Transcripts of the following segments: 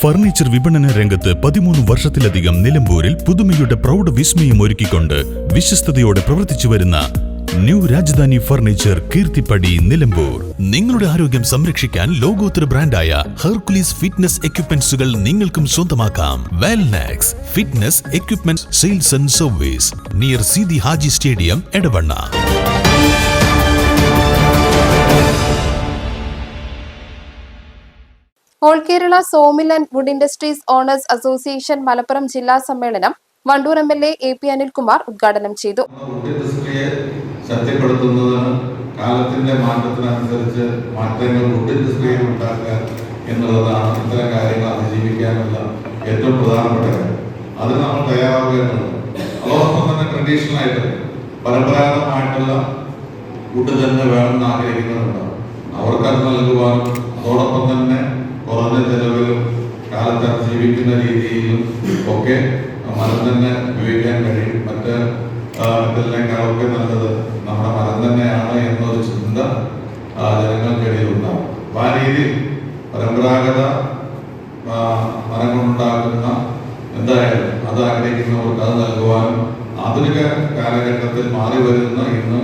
Furniture വിപണന രംഗത്ത് 13 വർഷത്തിലധികം നിലമ്പൂരിൽ പുതുമയുടെ പ്രൗഢ വിസ്മയം ഒരുക്കിക്കൊണ്ട് വിശ്വസ്തയോടെ പ്രവർത്തിച്ചു വരുന്ന ന്യൂ രാജധാനി ഫർണിച്ചർ കീർത്തിപ്പടി നിലമ്പൂർ. നിങ്ങളുടെ ആരോഗ്യം സംരക്ഷിക്കാൻ ലോകോത്തര ബ്രാൻഡായ ഹെർക്കുലീസ് ഫിറ്റ്നസ് എക്യുപ്മെന്റ്സുകൾ നിങ്ങൾക്കും സ്വന്തമാക്കാം. Wellnex fitness equipment sales and service near Seethi Haji stadium, Edavanna. All Kerala sawmill and wood industries owners association Malappuram ജില്ലാ സമ്മേളനം വണ്ടൂർ എംഎൽഎ എ.പി. അനിൽകുമാർ ഉദ്ഘാടനം ചെയ്തു. ശക്തിപ്പെടുത്തുന്നതിന് കാലത്തിന്റെ മാറ്റത്തിനനുസരിച്ച് മാറ്റങ്ങൾ വുഡ് ഇൻഡസ്ട്രിയിൽ ഉണ്ടാക്കുക എന്നുള്ളതാണ് ഇത്തരം കാര്യങ്ങൾ അതിജീവിക്കാനുള്ള ഏറ്റവും പ്രധാനപ്പെട്ട കാര്യം. അതിന് നമ്മൾ തയ്യാറാവുകയെന്നുള്ളത്. അതോടൊപ്പം തന്നെ ട്രഡീഷണൽ ആയിട്ട് പരമ്പരാഗതമായിട്ടുള്ള വുഡ് തന്നെ വേണമെന്ന് ആഗ്രഹിക്കുന്നുണ്ടാവും. അവർക്കത് നൽകുവാനും അതോടൊപ്പം തന്നെ കുറഞ്ഞ ചെലവിലും കാലത്ത് അതിജീവിക്കുന്ന രീതിയിലും ഒക്കെ മരം തന്നെ ഉപയോഗിക്കാൻ കഴിയും. മറ്റെല്ലാക്കാളൊക്കെ നല്ലത് നമ്മുടെ മരം തന്നെയാണ് എന്നൊരു ചിന്ത ജനങ്ങൾക്കിടയിൽ ഉണ്ടാകും. അപ്പം ആ രീതിയിൽ പരമ്പരാഗത മരം കൊണ്ടുണ്ടാക്കുന്ന എന്തായാലും അത് ആഗ്രഹിക്കുന്നവർക്ക് അത് നൽകുവാനും ആധുനിക കാലഘട്ടത്തിൽ മാറി വരുന്ന ഇന്ന്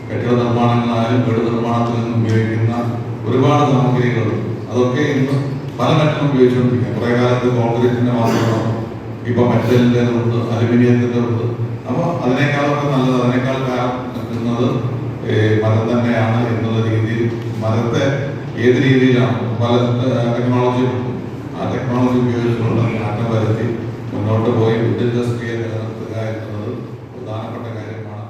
കെട്ടിട നിർമ്മാണങ്ങളായാലും വീട് നിർമ്മാണത്തിൽ നിന്നും ഉപയോഗിക്കുന്ന ഒരുപാട് സാമഗ്രികളുണ്ട്. അതൊക്കെ ഇന്ന് പല മെറ്റലും ഉപയോഗിച്ചുകൊണ്ടിരിക്കുക. കുറേ കാലത്ത് കോൺക്രീറ്റിന്റെ മാത്രമാണ്, ഇപ്പൊ മെറ്റലിന്റെ ഉണ്ട്, അലുമിനിയത്തിന്റെ ഉണ്ട്. അപ്പോൾ അതിനേക്കാളൊക്കെ നല്ലത്, അതിനേക്കാൾ കാലം നിൽക്കുന്നത് മരം തന്നെയാണ് എന്നുള്ള രീതിയിൽ മരത്തെ ഏത് രീതിയിലാണ് പല ടെക്നോളജി ആ ടെക്നോളജി ഉപയോഗിച്ചുകൊണ്ട് മാറ്റം വരുത്തി മുന്നോട്ട് പോയി വുഡ് ഇൻഡസ്ട്രിയെ നിലനിർത്തുക എന്നുള്ളത് പ്രധാനപ്പെട്ട കാര്യമാണ്.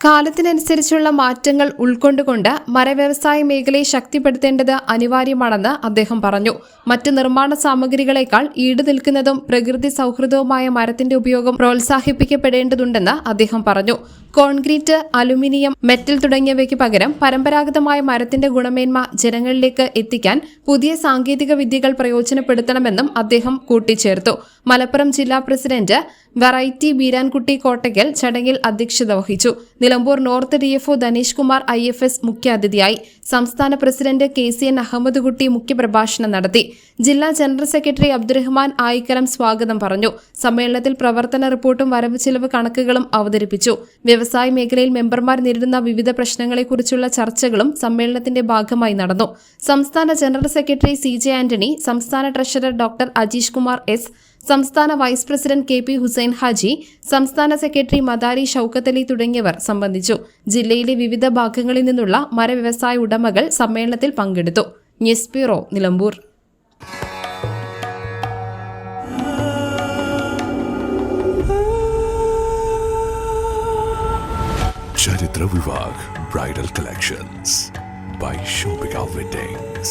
കാലത്തിനനുസരിച്ചുള്ള മാറ്റങ്ങൾ ഉൾക്കൊണ്ടുകൊണ്ട് മരവ്യവസായ മേഖലയെ ശക്തിപ്പെടുത്തേണ്ടത് അനിവാര്യമാണെന്ന് അദ്ദേഹം പറഞ്ഞു. മറ്റ് നിർമ്മാണ സാമഗ്രികളെക്കാൾ ഈട് നിൽക്കുന്നതും പ്രകൃതി സൗഹൃദവുമായ മരത്തിന്റെ ഉപയോഗം പ്രോത്സാഹിപ്പിക്കപ്പെടേണ്ടതുണ്ടെന്ന് അദ്ദേഹം പറഞ്ഞു. കോൺക്രീറ്റ്, അലുമിനിയം, മെറ്റൽ തുടങ്ങിയവയ്ക്ക് പകരം പരമ്പരാഗതമായ മരത്തിന്റെ ഗുണമേന്മ ജനങ്ങളിലേക്ക് എത്തിക്കാൻ പുതിയ സാങ്കേതിക വിദ്യകൾ പ്രയോജനപ്പെടുത്തണമെന്നും അദ്ദേഹം കൂട്ടിച്ചേർത്തു. മലപ്പുറം ജില്ലാ പ്രസിഡന്റ് വെറൈറ്റി ബീരാൻകുട്ടി കോട്ടയ്ക്കൽ ചടങ്ങിൽ അധ്യക്ഷത വഹിച്ചു. Nilambur north DFO Dhaneesh Kumar IFS മുഖ്യാതിഥിയായി. സംസ്ഥാന പ്രസിഡന്റ് KCN അഹമ്മദ് കുട്ടി മുഖ്യപ്രഭാഷണം നടത്തി. ജില്ലാ ജനറൽ സെക്രട്ടറി അബ്ദുറഹ്മാൻ ആയിക്കരം സ്വാഗതം പറഞ്ഞു. സമ്മേളനത്തിൽ പ്രവർത്തന റിപ്പോർട്ടും വരവ് ചിലവ് കണക്കുകളും അവതരിപ്പിച്ചു. വ്യവസായ മേഖലയിൽ മെമ്പർമാർ നേരിടുന്ന വിവിധ പ്രശ്നങ്ങളെക്കുറിച്ചുള്ള ചർച്ചകളും സമ്മേളനത്തിന്റെ ഭാഗമായി നടന്നു. സംസ്ഥാന ജനറൽ സെക്രട്ടറി CJ ആന്റണി, സംസ്ഥാന treasurer doctor Ajeesh Kumar S, സംസ്ഥാന vice president KP Hussain Haji, സംസ്ഥാന സെക്രട്ടറി മദാരി ഷൌക്കത്ത് അലി തുടങ്ങിയവർ സംബന്ധിച്ചു. ജില്ലയിലെ വിവിധ ഭാഗങ്ങളിൽ നിന്നുള്ള മരവ്യവസായ ഉടമകൾ സമ്മേളനത്തിൽ പങ്കെടുത്തു. News bureau, Nilambur. Charithra Vivah bridal collections by Shobhika Weddings.